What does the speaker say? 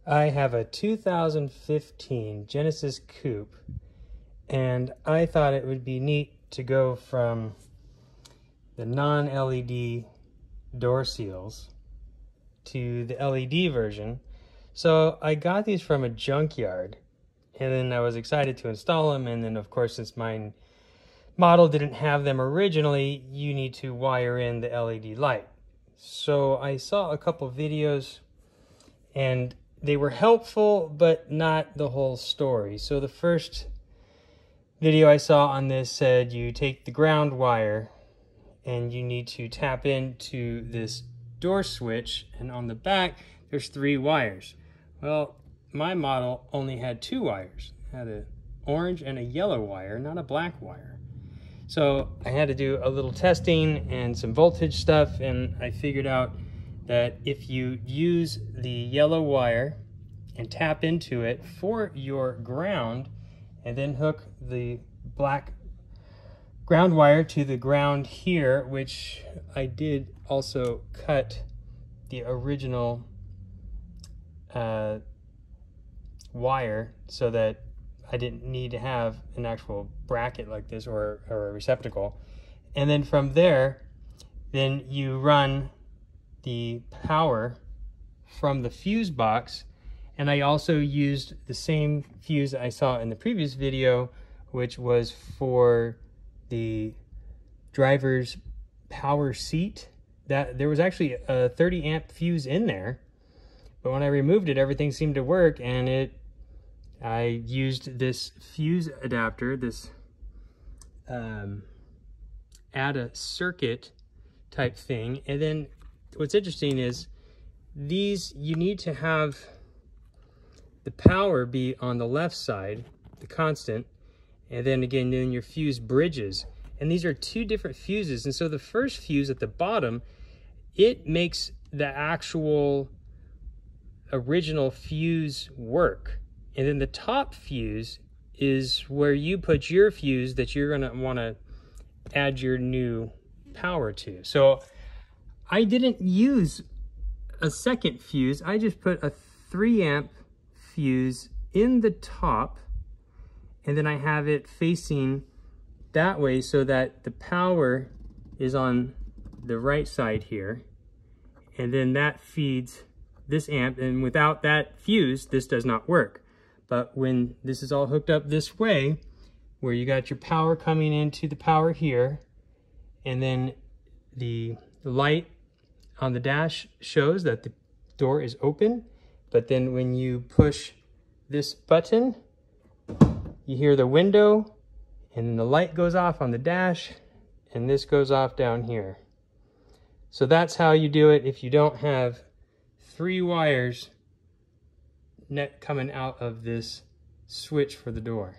I have a 2015 Genesis Coupe, and I thought it would be neat to go from the non-LED door seals to the LED version. So I got these from a junkyard, and then I was excited to install them. And then, of course, since my model didn't have them originally, you need to wire in the LED light. So I saw a couple videos, and they were helpful, but not the whole story. So the first video I saw on this said you take the ground wire and you need to tap into this door switch, and on the back there's 3 wires. Well, my model only had 2 wires. It had an orange and a yellow wire, not a black wire. So I had to do a little testing and some voltage stuff, and I figured out that if you use the yellow wire and tap into it for your ground, and then hook the black ground wire to the ground here, which I did also cut the original wire so that I didn't need to have an actual bracket like this or a receptacle. And then from there, then you run the power from the fuse box. And I also used the same fuse that I saw in the previous video, which was for the driver's power seat. That there was actually a 30 amp fuse in there, but when I removed it, everything seemed to work, and I used this fuse adapter, this add a circuit type thing. And then what's interesting is these, you need to have the power be on the left side, the constant, and then again, then your fuse bridges. And these are 2 different fuses. And so the first fuse at the bottom, it makes the actual original fuse work. And then the top fuse is where you put your fuse that you're gonna wanna add your new power to. So I didn't use a second fuse. I just put a 3 amp fuse in the top, and then I have it facing that way so that the power is on the right side here, and then that feeds this amp. And without that fuse, this does not work. But when this is all hooked up this way, where you got your power coming into the power here, and then the light on the dash shows that the door is open, but then when you push this button, you hear the window, and then the light goes off on the dash, and this goes off down here. So that's how you do it if you don't have 3 wires coming out of this switch for the door.